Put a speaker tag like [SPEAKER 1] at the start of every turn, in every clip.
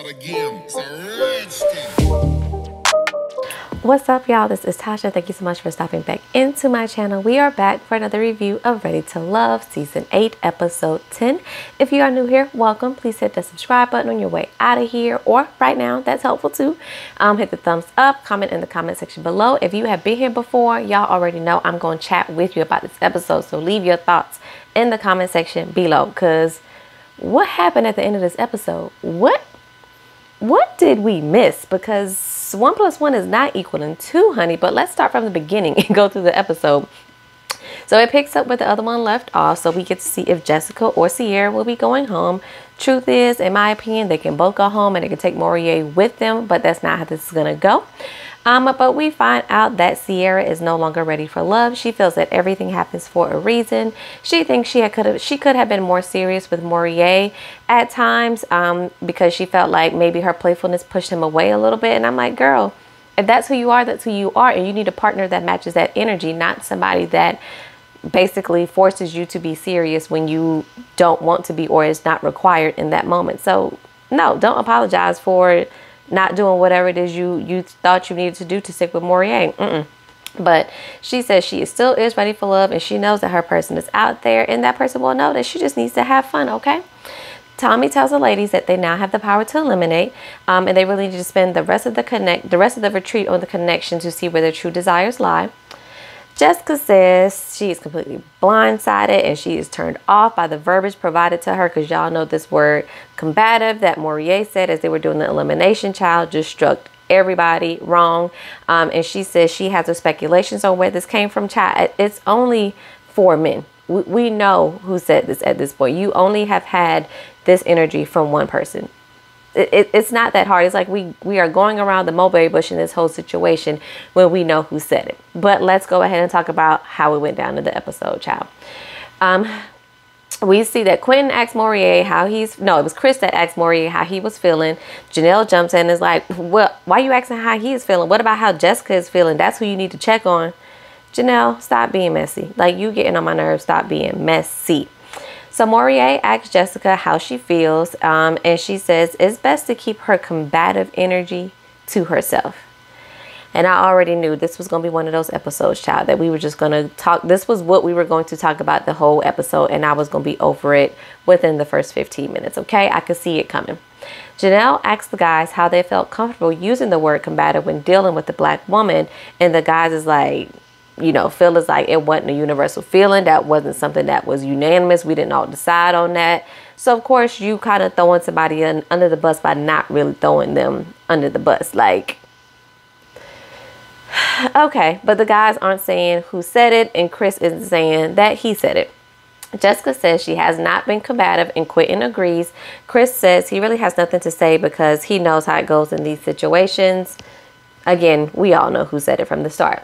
[SPEAKER 1] start again. It's a rich thing.
[SPEAKER 2] What's up, y'all? This is Tasha. Thank you so much for stopping back into my channel. We are back for another review of Ready to Love Season 8, Episode 10. If you are new here, welcome. Please hit the subscribe button on your way out of here, or right now. That's helpful too. Hit the thumbs up, comment in the comment section below. If you have been here before, y'all already know I'm going to chat with you about this episode. So leave your thoughts in the comment section below, because what happened at the end of this episode? What did we miss? Because 1 + 1 is not equaling 2, honey. But let's start from the beginning and go through the episode. So it picks up where the other one left off. So we get to see if Jessica or Ciara will be going home. Truth is, in my opinion, they can both go home and they can take Moriah with them. But that's not how this is going to go. But we find out that Ciara is no longer ready for love. She feels that everything happens for a reason. She thinks she could have been more serious with Moriah at times, because she felt like maybe her playfulness pushed him away a little bit. And I'm like, girl, if that's who you are, that's who you are. And you need a partner that matches that energy, not somebody that basically forces you to be serious when you don't want to be or is not required in that moment. So no, don't apologize for not doing whatever it is you thought you needed to do to stick with Moriah. But she says she still is ready for love, and she knows that her person is out there, and that person will know that she just needs to have fun, okay? Tommy tells the ladies that they now have the power to eliminate, and they really need to spend the rest of the retreat on the connection to see where their true desires lie. Jessica says she is completely blindsided and she is turned off by the verbiage provided to her, because y'all know this word combative that Moriah said as they were doing the elimination child just struck everybody wrong. And she says she has her speculations on where this came from. Child, it's only 4 men. We know who said this at this point. You only have had this energy from one person. It's not that hard. It's like we are going around the mulberry bush in this whole situation when we know who said it. But let's go ahead and talk about how it went down in the episode, child. We see that Quentin asked Moriah it was Chris that asked Moriah how he was feeling. Janelle jumps in and is like, well, why are you asking how he is feeling? What about how Jessica is feeling? That's who you need to check on. Janelle, stop being messy. Like, you getting on my nerves. Stop being messy. So Moriah asks Jessica how she feels, and she says it's best to keep her combative energy to herself. And I already knew this was going to be one of those episodes, child, that we were just going to talk. This was what we were going to talk about the whole episode, and I was going to be over it within the first 15 minutes, okay? I could see it coming. Janelle asked the guys how they felt comfortable using the word combative when dealing with the black woman, and the guys is like, feel as like it wasn't a universal feeling. That wasn't something that was unanimous. We didn't all decide on that. So, of course, you kind of throwing somebody under the bus by not really throwing them under the bus. Like, okay, but the guys aren't saying who said it, and Chris isn't saying that he said it. Jessica says she has not been combative, and Quentin agrees. Chris says he really has nothing to say because he knows how it goes in these situations. Again, we all know who said it from the start.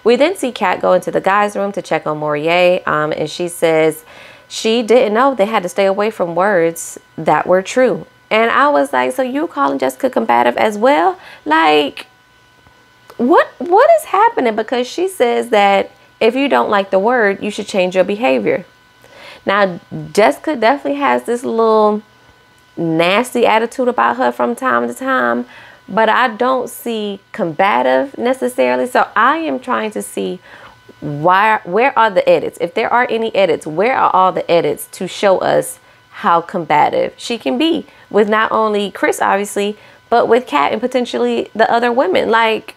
[SPEAKER 2] We then see Kat go into the guys' room to check on Moriah, and she says she didn't know they had to stay away from words that were true. And I was like, so you calling Jessica combative as well? Like, what is happening? Because she says that if you don't like the word, you should change your behavior. Now, Jessica definitely has this little nasty attitude about her from time to time, but I don't see combative necessarily. So I am trying to see where are the edits? If there are any edits, where are all the edits to show us how combative she can be with not only Chris, obviously, but with Kat and potentially the other women? Like,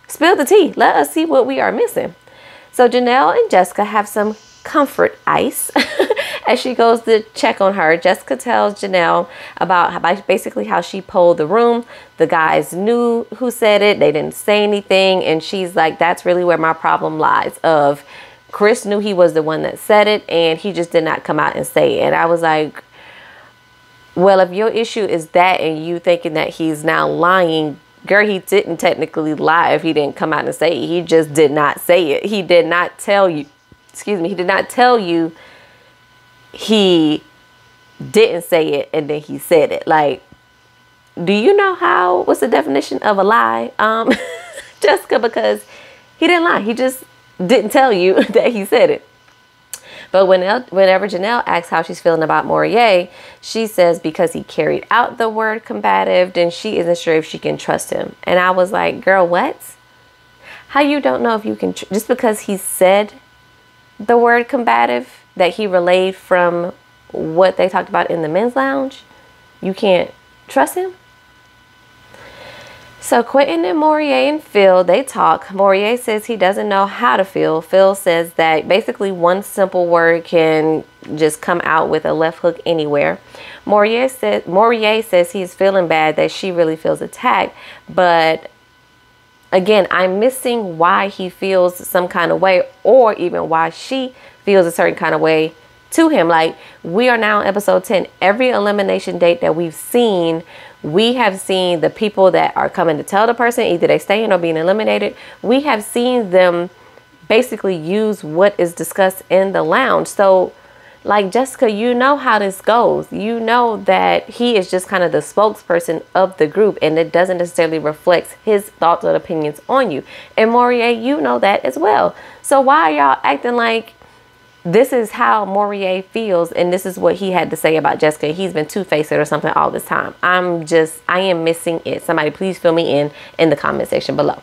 [SPEAKER 2] spill the tea. Let us see what we are missing. So Janelle and Jessica have some comfort ice as she goes to check on her. Jessica tells Janelle about basically how she pulled the room. The guys knew who said it. They didn't say anything. And she's like, that's really where my problem lies. Of Chris knew he was the one that said it, and he just did not come out and say it. And I was like, well, if your issue is that and you thinking that he's now lying, girl, he didn't technically lie if he didn't come out and say it. He just did not say it. He did not tell you. Excuse me. He did not tell you he didn't say it and then he said it. Like, do you know what's the definition of a lie, Jessica? Because he didn't lie. He just didn't tell you that he said it. But whenever Janelle asks how she's feeling about Morier, she says because he carried out the word combative, then she isn't sure if she can trust him. And I was like, girl, what? How you don't know if you can, just because he said the word combative that he relayed from what they talked about in the men's lounge, you can't trust him? So Quentin and Morier and Phil, they talk. Morier says he doesn't know how to feel. Phil says that basically one simple word can just come out with a left hook anywhere. Morier says he's feeling bad, that she really feels attacked. But again, I'm missing why he feels some kind of way, or even why she feels a certain kind of way to him. Like, we are now in episode 10. Every elimination date that we've seen, we have seen the people that are coming to tell the person either they staying or being eliminated. We have seen them basically use what is discussed in the lounge. So like, Jessica, you know how this goes. You know that he is just kind of the spokesperson of the group, and it doesn't necessarily reflect his thoughts or opinions on you. And Morier, you know that as well. So why are y'all acting like this is how Morier feels and this is what he had to say about Jessica? He's been two-faced or something all this time. I am missing it. Somebody please fill me in the comment section below.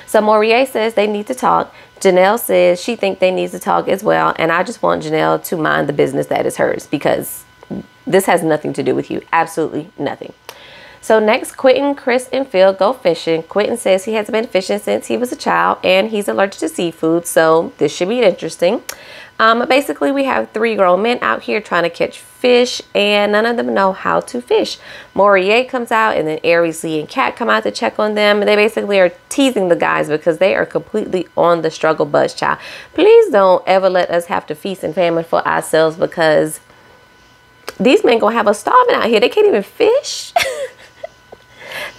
[SPEAKER 2] So Morier says they need to talk. Janelle says she thinks they need to talk as well. And I just want Janelle to mind the business that is hers, because this has nothing to do with you. Absolutely nothing. So next, Quentin, Chris, and Phil go fishing. Quentin says he hasn't been fishing since he was a child and he's allergic to seafood. So this should be interesting. Basically, we have 3 grown men out here trying to catch fish, and none of them know how to fish. Morier comes out, and then Aries, Lee, and Kat come out to check on them. They basically are teasing the guys because they are completely on the struggle bus, child. Please don't ever let us have to feast and famine for ourselves, because these men gonna have us starving out here. They can't even fish.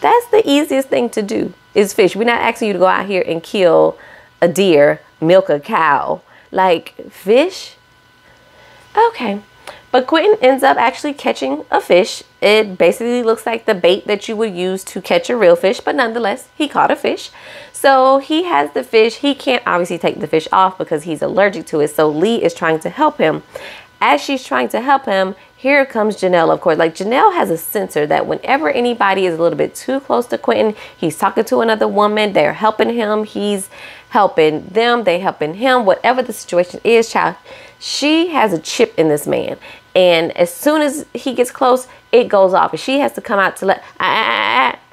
[SPEAKER 2] That's the easiest thing to do, is fish. We're not asking you to go out here and kill a deer, milk a cow. Like, fish? Okay. But Quentin ends up actually catching a fish. It basically looks like the bait that you would use to catch a real fish, but nonetheless, he caught a fish. So he has the fish. He can't obviously take the fish off because he's allergic to it. So Lee is trying to help him. As she's trying to help him, here comes Janelle, of course. Like, Janelle has a sensor that whenever anybody is a little bit too close to Quentin, he's talking to another woman, they're helping him, he's helping them, they helping him, whatever the situation is, child. She has a chip in this man. And as soon as he gets close, it goes off. And she has to come out to let,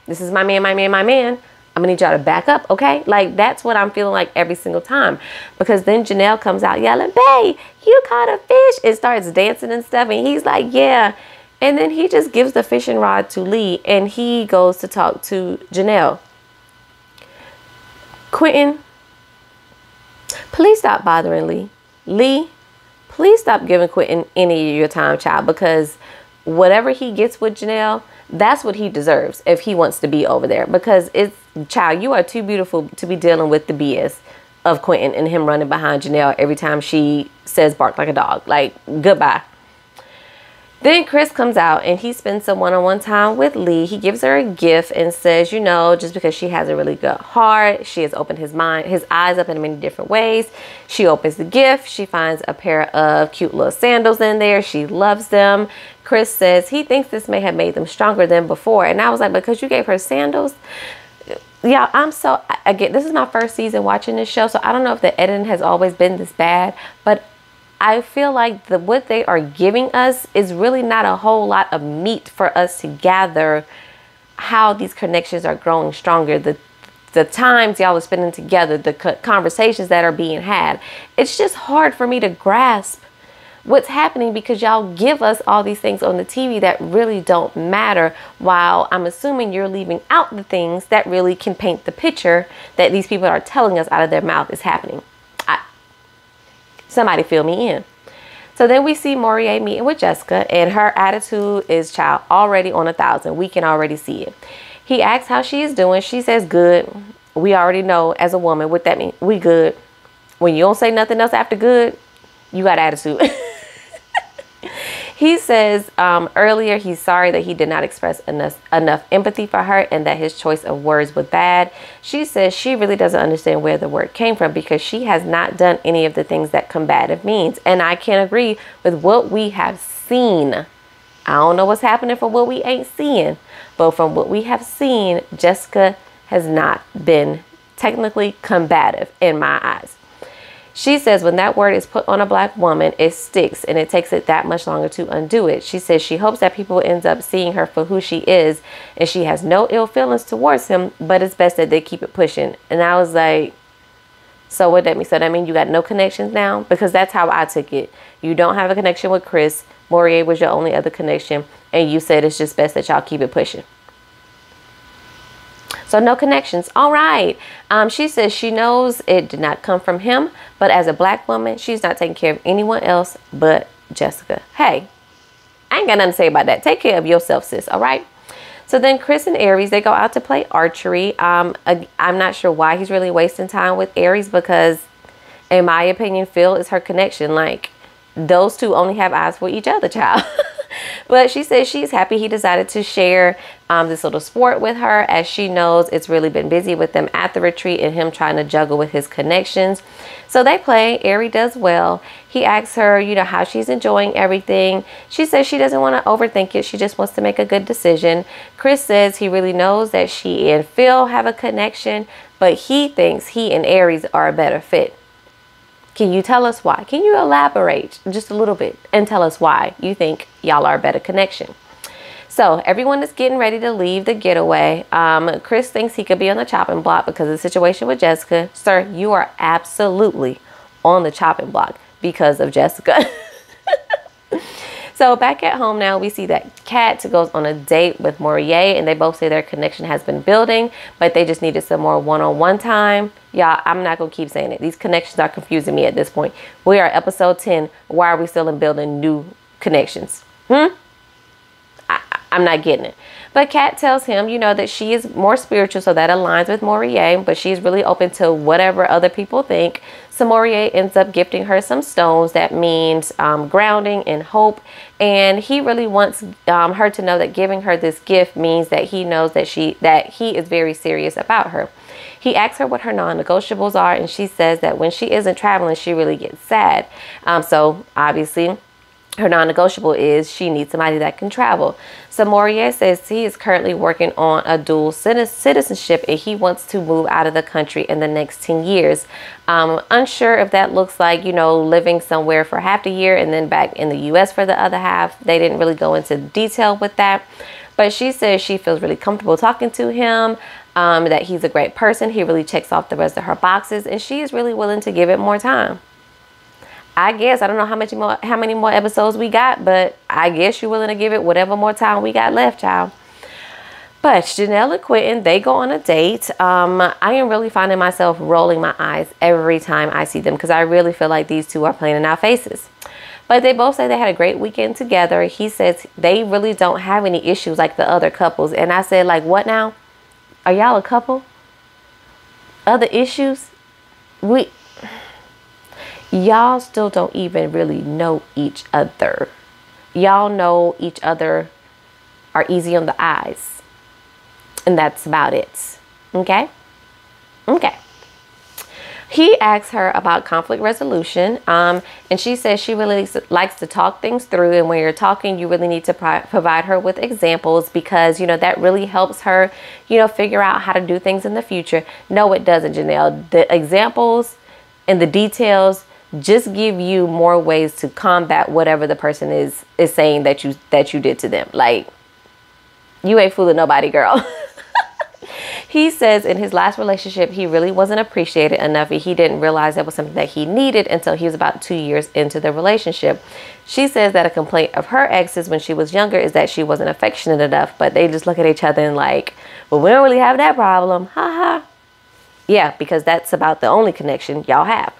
[SPEAKER 2] this is my man, my man, my man. I'm gonna need y'all to back up, okay? Like, that's what I'm feeling like every single time. Because then Janelle comes out yelling, "Bae, you caught a fish," and starts dancing and stuff. And he's like, "Yeah." And then he just gives the fishing rod to Lee, and he goes to talk to Janelle. Quentin, please stop bothering Lee. Lee, please stop giving Quentin any of your time, child, because whatever he gets with Janelle, that's what he deserves if he wants to be over there. Because it's, child, you are too beautiful to be dealing with the BS of Quentin and him running behind Janelle every time she says bark like a dog. Like, goodbye. Then Chris comes out and he spends some one-on-one time with Lee. He gives her a gift and says, you know, just because she has a really good heart, she has opened his eyes up in many different ways. She opens the gift. She finds a pair of cute little sandals in there. She loves them. Chris says he thinks this may have made them stronger than before. And I was like, because you gave her sandals? Yeah, again, this is my first season watching this show, so I don't know if the editing has always been this bad, but I feel like what they are giving us is really not a whole lot of meat for us to gather how these connections are growing stronger. The times y'all are spending together, the conversations that are being had. It's just hard for me to grasp what's happening because y'all give us all these things on the TV that really don't matter, while I'm assuming you're leaving out the things that really can paint the picture that these people are telling us out of their mouth is happening. Somebody fill me in. So then we see Morier meeting with Jessica, and her attitude is, child, already on 1,000. We can already see it. He asks how she is doing. She says good. We already know as a woman what that means. We good. When you don't say nothing else after good, you got attitude. He says earlier he's sorry that he did not express enough empathy for her and that his choice of words was bad. She says she really doesn't understand where the word came from because she has not done any of the things that combative means. And I can agree with what we have seen. I don't know what's happening from what we ain't seeing, but from what we have seen, Jessica has not been technically combative in my eyes. She says when that word is put on a black woman, it sticks and it takes it that much longer to undo it. She says she hopes that people end up seeing her for who she is and she has no ill feelings towards him, but it's best that they keep it pushing. And I was like, so what that mean? So that mean you got no connections now? Because that's how I took it. You don't have a connection with Chris. Moriah was your only other connection. And you said it's just best that y'all keep it pushing. So no connections. All right. She says she knows it did not come from him, but as a black woman, she's not taking care of anyone else but Jessica. Hey, I ain't got nothing to say about that. Take care of yourself, sis. All right. So then Chris and Aries, they go out to play archery. I'm not sure why he's really wasting time with Aries because, in my opinion, Phil is her connection. Like, those two only have eyes for each other, child. But she says she's happy he decided to share this little sport with her, as she knows it's really been busy with them at the retreat and him trying to juggle with his connections. So they play. Aries does well. He asks her, you know, how she's enjoying everything. She says she doesn't want to overthink it. She just wants to make a good decision. Chris says he really knows that she and Phil have a connection, but he thinks he and Aries are a better fit. Can you tell us why? Can you elaborate just a little bit and tell us why you think y'all are a better connection? So everyone is getting ready to leave the getaway. Chris thinks he could be on the chopping block because of the situation with Jessica. Sir, you are absolutely on the chopping block because of Jessica. So back at home now, we see that Kat goes on a date with Moriah, and they both say their connection has been building, but they just needed some more one-on-one time. Y'all, I'm not going to keep saying it. These connections are confusing me at this point. We are episode 10. Why are we still in building new connections? I'm not getting it. But Kat tells him, you know, that she is more spiritual, so that aligns with Moriah, but she's really open to whatever other people think. So Moriah ends up gifting her some stones. That means grounding and hope. And he really wants her to know that giving her this gift means that he knows that he is very serious about her. He asks her what her non-negotiables are, and she says that when she isn't traveling, she really gets sad. So obviously, her non-negotiable is she needs somebody that can travel. So Moriah says he is currently working on a dual citizenship and he wants to move out of the country in the next 10 years. Unsure if that looks like, you know, living somewhere for half a year and then back in the U.S. for the other half. They didn't really go into detail with that. But she says she feels really comfortable talking to him, that he's a great person. He really checks off the rest of her boxes and she is really willing to give it more time. I guess, I don't know how many more episodes we got, but I guess you're willing to give it whatever more time we got left, child. But Janelle and Quentin, they go on a date. I am really finding myself rolling my eyes every time I see them because I really feel like these two are playing in our faces. But they both say they had a great weekend together. He says they really don't have any issues like the other couples. And I said, like, what now? Are y'all a couple? Other issues? Y'all still don't even really know each other. Y'all know each other, are easy on the eyes. And that's about it. Okay? Okay. He asks her about conflict resolution. And she says she really likes to talk things through. And when you're talking, you really need to provide her with examples because, you know, that really helps her, you know, figure out how to do things in the future. No, it doesn't, Janelle. The examples and the details just give you more ways to combat whatever the person is saying that you did to them. Like, you ain't fooling nobody, girl. He says in his last relationship, he really wasn't appreciated enough. He didn't realize that was something that he needed until he was about 2 years into the relationship. She says that a complaint of her exes when she was younger is that she wasn't affectionate enough, but they just look at each other and like, well, we don't really have that problem. Ha ha. Yeah, because that's about the only connection y'all have.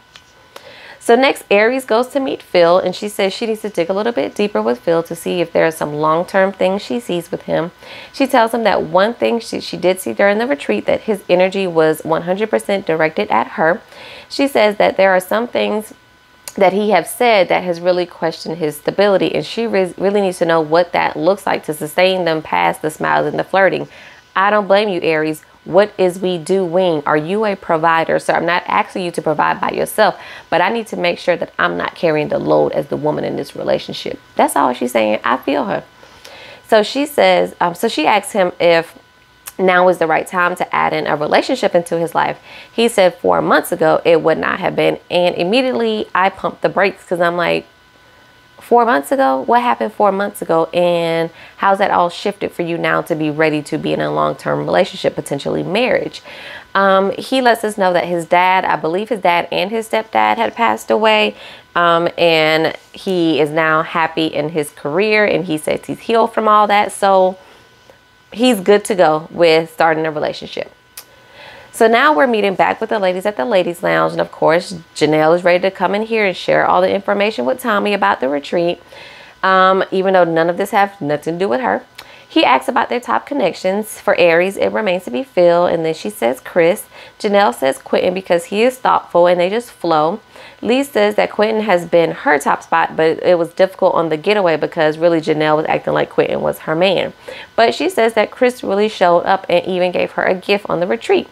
[SPEAKER 2] So next, Aries goes to meet Phil, and she says she needs to dig a little bit deeper with Phil to see if there are some long-term things she sees with him. She tells him that one thing she did see during the retreat, that his energy was 100% directed at her. She says that there are some things that he have said that has really questioned his stability, and she really needs to know what that looks like to sustain them past the smiles and the flirting. I don't blame you, Aries. What is we doing? Are you a provider? So I'm not asking you to provide by yourself, but I need to make sure that I'm not carrying the load as the woman in this relationship. That's all she's saying. I feel her. So she says, so she asks him if now is the right time to add in a relationship into his life. He said 4 months ago it would not have been. And immediately I pumped the brakes because I'm like, 4 months ago? What happened 4 months ago? And how's that all shifted for you now to be ready to be in a long-term relationship, potentially marriage? He lets us know that his dad, I believe his dad and his stepdad had passed away. And he is now happy in his career, and he says he's healed from all that. So he's good to go with starting a relationship. So now we're meeting back with the ladies at the Ladies Lounge. And of course, Janelle is ready to come in here and share all the information with Tommy about the retreat. Even though none of this have nothing to do with her. He asks about their top connections. For Aries, it remains to be Phil. And then she says Chris. Janelle says Quentin because he is thoughtful and they just flow. Lee says that Quentin has been her top spot, but it was difficult on the getaway because really Janelle was acting like Quentin was her man. But she says that Chris really showed up and even gave her a gift on the retreat.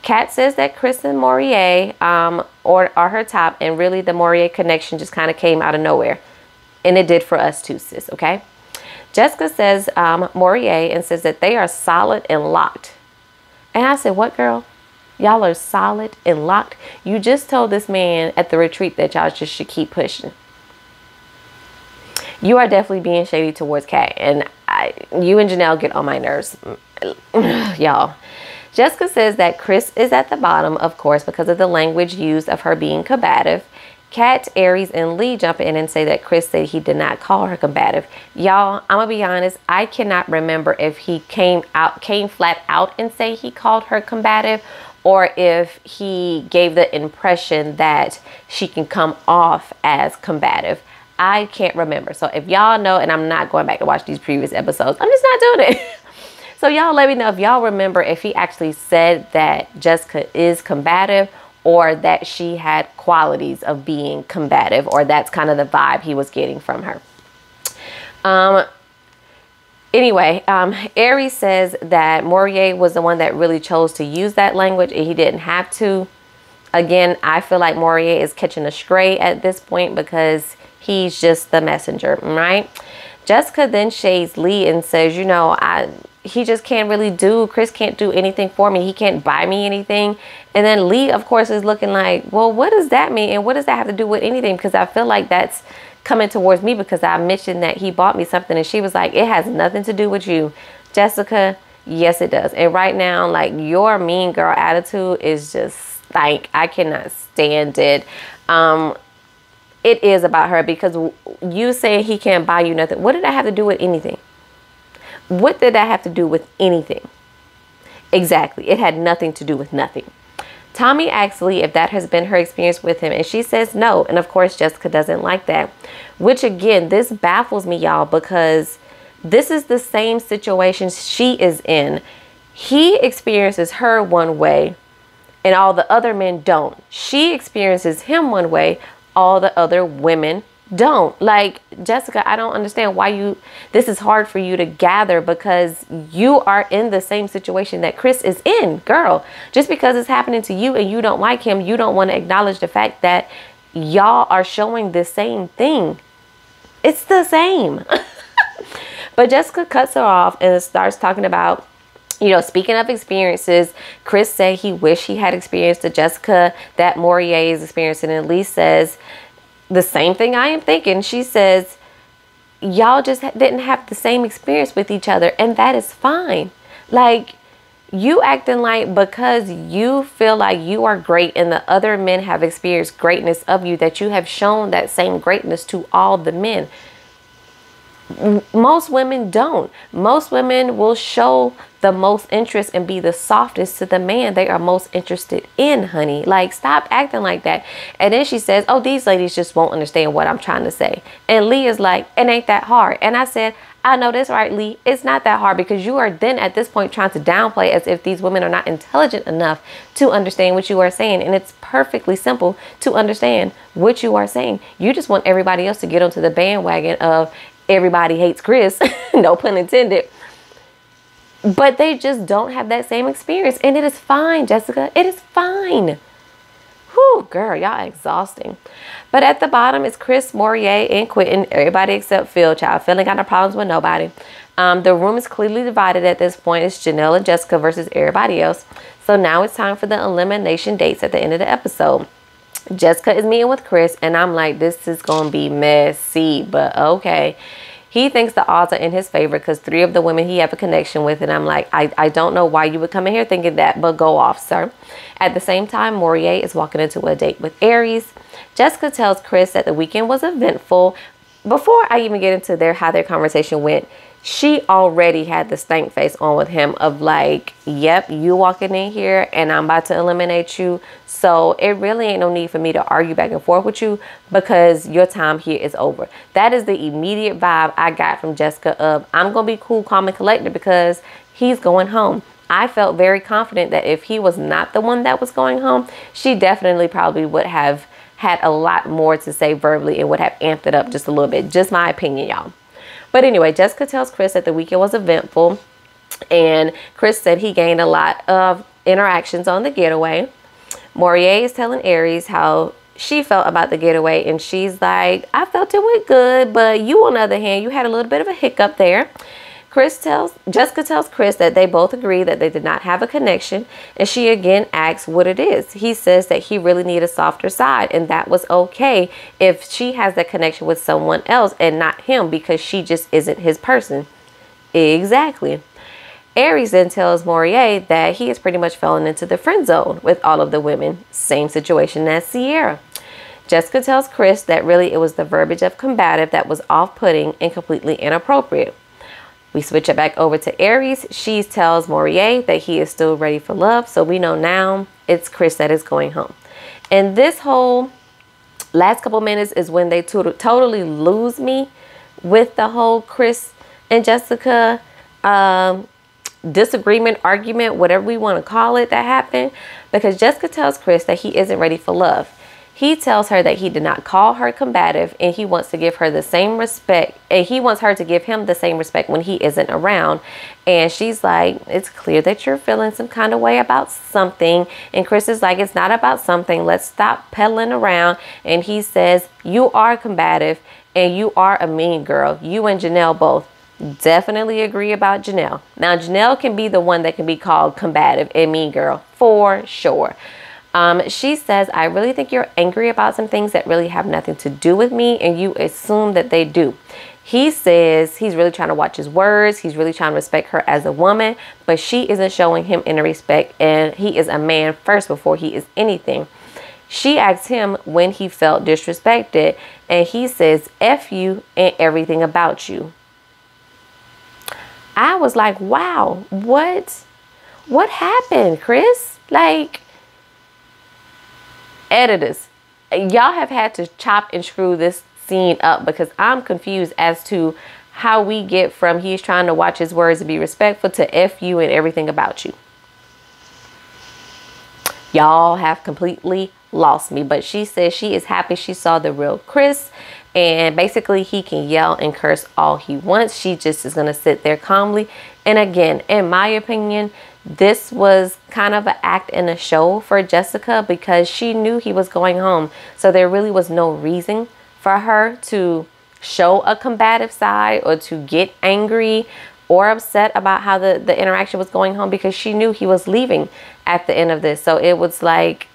[SPEAKER 2] Kat says that Chris and Morier are her top, and really the Morier connection just kind of came out of nowhere. And it did for us too, sis, okay? Jessica says Morier and says that they are solid and locked. And I said, what, girl? Y'all are solid and locked? You just told this man at the retreat that y'all just should keep pushing. You are definitely being shady towards Kat. And you and Janelle get on my nerves. Y'all. Jessica says that Chris is at the bottom, of course, because of the language used of her being combative. Kat, Aries, and Lee jump in and say that Chris said he did not call her combative. Y'all, I'm gonna be honest, I cannot remember if he came flat out and say he called her combative, or if he gave the impression that she can come off as combative. I can't remember. So if y'all know, and I'm not going back to watch these previous episodes, I'm just not doing it. So y'all let me know if y'all remember if he actually said that Jessica is combative, or that she had qualities of being combative, or that's kind of the vibe he was getting from her. Anyway, Aries says that Morier was the one that really chose to use that language and he didn't have to. Again, I feel like Morier is catching a stray at this point because he's just the messenger, right? Jessica then shades Lee and says, you know, he just can't really do, Chris can't do anything for me. He can't buy me anything. And then Lee, of course, is looking like, well, what does that mean? And what does that have to do with anything? Because I feel like that's coming towards me because I mentioned that he bought me something. And she was like, it has nothing to do with you. Jessica, yes, it does. And right now, like, your mean girl attitude is just like, I cannot stand it. It is about her because you saying he can't buy you nothing. What did that have to do with anything? What did that have to do with anything? Exactly. It had nothing to do with nothing. Tommy asks Lee if that has been her experience with him, and she says no. And of course, Jessica doesn't like that, which again, this baffles me, y'all, because this is the same situation she is in. He experiences her one way and all the other men don't. She experiences him one way, all the other women don't. Like, Jessica, I don't understand why this is hard for you to gather, because you are in the same situation that Chris is in, girl. Just because it's happening to you and you don't like him, you don't want to acknowledge the fact that y'all are showing the same thing. It's the same. But Jessica cuts her off and starts talking about, you know, speaking of experiences, Chris said he wished he had experienced the Jessica that Morier is experiencing. And Lee says the same thing I am thinking. She says, y'all just didn't have the same experience with each other, and that is fine. Like, you acting like because you feel like you are great and the other men have experienced greatness of you, that you have shown that same greatness to all the men. Most women don't. Most women will show the most interest and be the softest to the man they are most interested in, honey. Like, stop acting like that. And then she says, oh, these ladies just won't understand what I'm trying to say. And Lee is like, it ain't that hard. And I said, I know that's right, Lee. It's not that hard, because you are then at this point trying to downplay as if these women are not intelligent enough to understand what you are saying. And it's perfectly simple to understand what you are saying. You just want everybody else to get onto the bandwagon of everybody hates Chris, no pun intended. But they just don't have that same experience. And it is fine, Jessica. It is fine. Whew, girl, y'all exhausting. But at the bottom is Chris, Morier, and Quentin. Everybody except Phil, child. Phil ain't got no problems with nobody. The room is clearly divided at this point. It's Janelle and Jessica versus everybody else. So now it's time for the elimination dates at the end of the episode. Jessica is meeting with Chris, and I'm like, this is going to be messy, but okay. He thinks the odds are in his favor because 3 of the women he have a connection with. And I'm like, I don't know why you would come in here thinking that, but go off, sir. At the same time, Morier is walking into a date with Aries. Jessica tells Chris that the weekend was eventful. Before I even get into how their conversation went, she already had the stank face on with him of like, yep, you walking in here and I'm about to eliminate you. So it really ain't no need for me to argue back and forth with you because your time here is over. That is the immediate vibe I got from Jessica of, I'm going to be cool, calm, and collected because he's going home. I felt very confident that if he was not the one that was going home, she definitely probably would have had a lot more to say verbally and would have amped it up just a little bit. Just my opinion, y'all. But anyway, Jessica tells Chris that the weekend was eventful, and Chris said he gained a lot of interactions on the getaway. Morier is telling Aries how she felt about the getaway, and she's like, I felt it went good, but you, on the other hand, you had a little bit of a hiccup there. Jessica tells Chris that they both agree that they did not have a connection, and she again asks what it is. He says that he really needed a softer side, and that was okay if she has that connection with someone else and not him because she just isn't his person. Exactly. Aries then tells Morier that he has pretty much fallen into the friend zone with all of the women. Same situation as Sierra. Jessica tells Chris that really it was the verbiage of combative that was off-putting and completely inappropriate. We switch it back over to Aries. She tells Morier that he is still ready for love. So we know now it's Chris that is going home. And this whole last couple minutes is when they totally lose me with the whole Chris and Jessica disagreement, argument, whatever we want to call it, that happened. Because Jessica tells Chris that he isn't ready for love. He tells her that he did not call her combative and he wants to give her the same respect, and he wants her to give him the same respect when he isn't around. And she's like, it's clear that you're feeling some kind of way about something. And Chris is like, it's not about something. Let's stop peddling around. And he says, you are combative and you are a mean girl. You and Janelle both. Definitely agree about Janelle. Now, Janelle can be the one that can be called combative and mean girl for sure. She says, I really think you're angry about some things that really have nothing to do with me, and you assume that they do. He says he's really trying to watch his words. He's really trying to respect her as a woman, but she isn't showing him any respect, and he is a man first before he is anything. She asks him when he felt disrespected, and he says, F you and everything about you. I was like, wow, what happened, Chris? Like, editors, y'all have had to chop and screw this scene up because I'm confused as to how we get from he's trying to watch his words and be respectful to F you and everything about you. Y'all have completely lost me. But she says she is happy she saw the real Chris, and basically he can yell and curse all he wants. She just is going to sit there calmly. And again, in my opinion, this was kind of an act in a show for Jessica because she knew he was going home. So there really was no reason for her to show a combative side or to get angry or upset about how the interaction was going home because she knew he was leaving at the end of this. So it was like,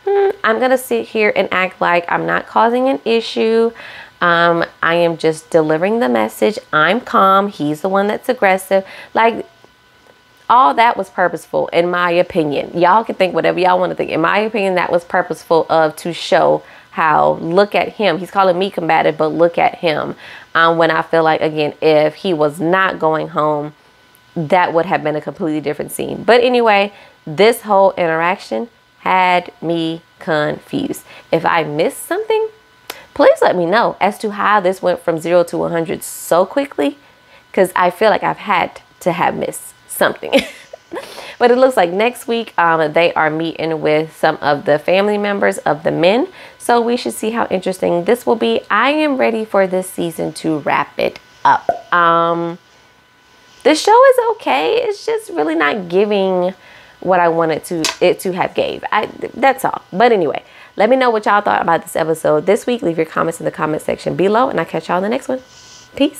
[SPEAKER 2] I'm going to sit here and act like I'm not causing an issue. I am just delivering the message. I'm calm. He's the one that's aggressive. Like, all that was purposeful, in my opinion. Y'all can think whatever y'all want to think. In my opinion, that was purposeful to show how look at him. He's calling me combative, but look at him. When I feel like, again, if he was not going home, that would have been a completely different scene. But anyway, this whole interaction had me confused. If I missed something, please let me know as to how this went from 0 to 100 so quickly, because I feel like I've had to have missed something. But it looks like next week they are meeting with some of the family members of the men. So we should see how interesting this will be. I am ready for this season to wrap it up. The show is okay. It's just really not giving what I wanted it to have gave. That's all. But anyway, let me know what y'all thought about this episode this week. Leave your comments in the comment section below, and I'll catch y'all in the next one. Peace.